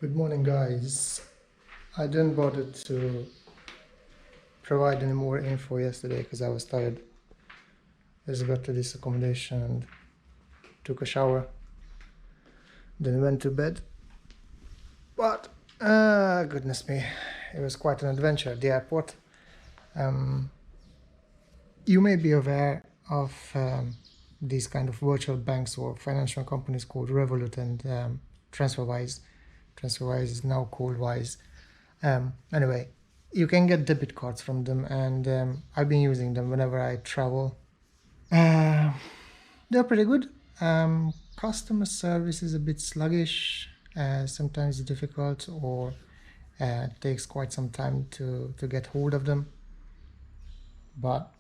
Good morning, guys. I didn't bother to provide any more info yesterday because I was tired. Just got to this accommodation and took a shower, then went to bed. But goodness me, it was quite an adventure at the airport. You may be aware of these kind of virtual banks or financial companies called Revolut and TransferWise. TransferWise is now called Wise. Anyway, you can get debit cards from them, and I've been using them whenever I travel. They're pretty good. Customer service is a bit sluggish, sometimes difficult, or it takes quite some time to get hold of them. But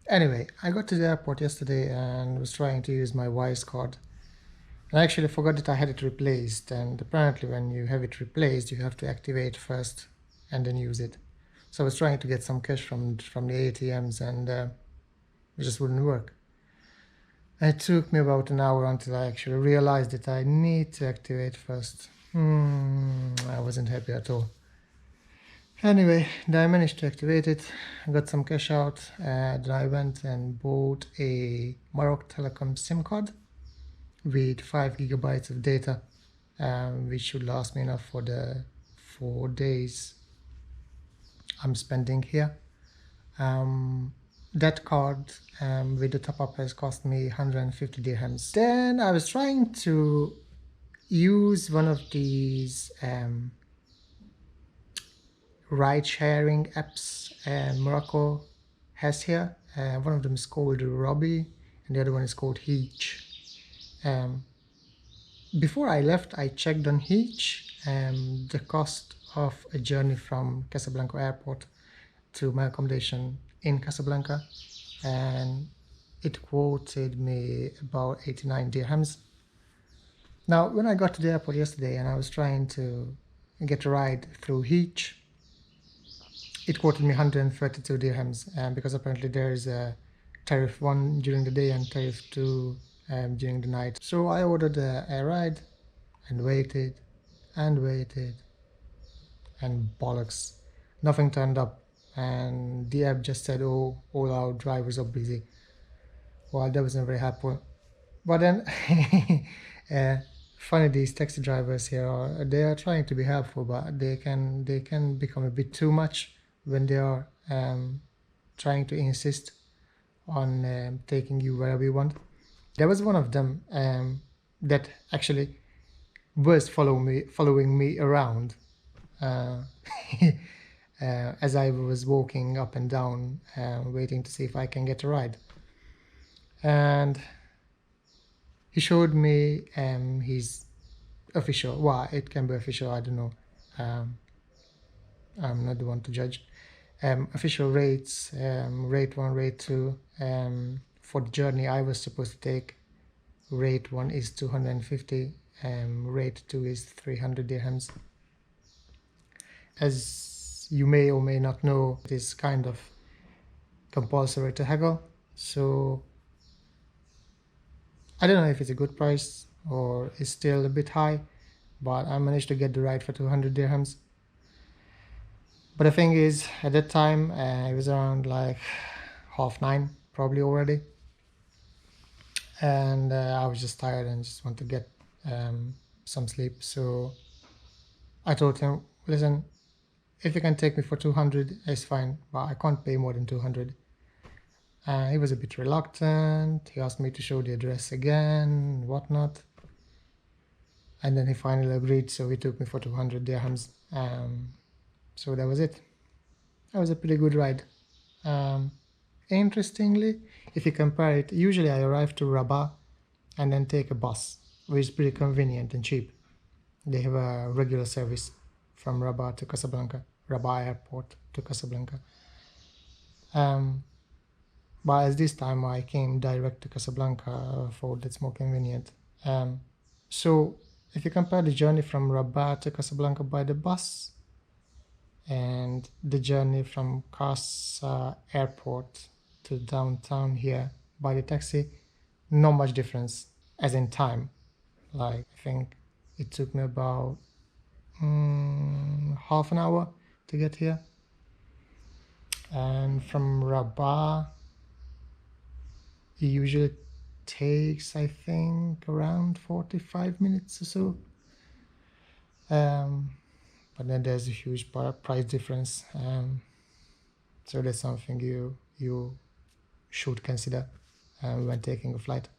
anyway, I got to the airport yesterday and was trying to use my Wise card. And I actually forgot that I had it replaced, and apparently when you have it replaced, you have to activate first and then use it. So I was trying to get some cash from the ATMs, and it just wouldn't work. And it took me about an hour until I actually realized that I need to activate first. I wasn't happy at all. Anyway, then I managed to activate it. I got some cash out, then I went and bought a Morocco Telecom SIM card with 5 gigabytes of data, which should last me enough for the 4 days I'm spending here. That card with the top up has cost me 150 dirhams. Then I was trying to use one of these ride sharing apps Morocco has here. One of them is called Robbie and the other one is called Heech. Before I left, I checked on Heech the cost of a journey from Casablanca airport to my accommodation in Casablanca, and it quoted me about 89 dirhams. Now, when I got to the airport yesterday and I was trying to get a ride through Heech, it quoted me 132 dirhams, because apparently there is a tariff 1 during the day and tariff 2 during the night. So I ordered a ride and waited and waited, and bollocks, nothing turned up, and the app just said, oh, all our drivers are busy. Well, that wasn't very helpful. But then funny, these taxi drivers here they are trying to be helpful, but they can become a bit too much when they are trying to insist on taking you wherever you want. There was one of them that actually was following me around as I was walking up and down, waiting to see if I can get a ride. And he showed me his official, well, it can be official, I don't know, I'm not the one to judge, official rates, rate 1, rate 2, for the journey I was supposed to take. Rate 1 is 250, rate 2 is 300 dirhams. As you may or may not know, it is kind of compulsory to haggle, so I don't know if it's a good price or it's still a bit high, but I managed to get the ride for 200 dirhams. But the thing is, at that time, it was around like 9:30 probably already, and I was just tired and just want to get some sleep. So I told him, listen, if you can take me for 200, it's fine, but I can't pay more than 200. He was a bit reluctant. He asked me to show the address again, whatnot. And then he finally agreed, so he took me for 200 dirhams. So that was it. That was a pretty good ride. Interestingly, if you compare it, usually I arrive to Rabat and then take a bus, which is pretty convenient and cheap. They have a regular service from Rabat to Casablanca, Rabat airport to Casablanca. But as this time I came direct to Casablanca, for that's more convenient. So if you compare the journey from Rabat to Casablanca by the bus and the journey from Casa airport to downtown here by the taxi, not much difference as in time. Like, I think it took me about half an hour to get here. And from Rabat, it usually takes, I think, around 45 minutes or so. But then there's a huge price difference. So that's something you should consider when taking a flight.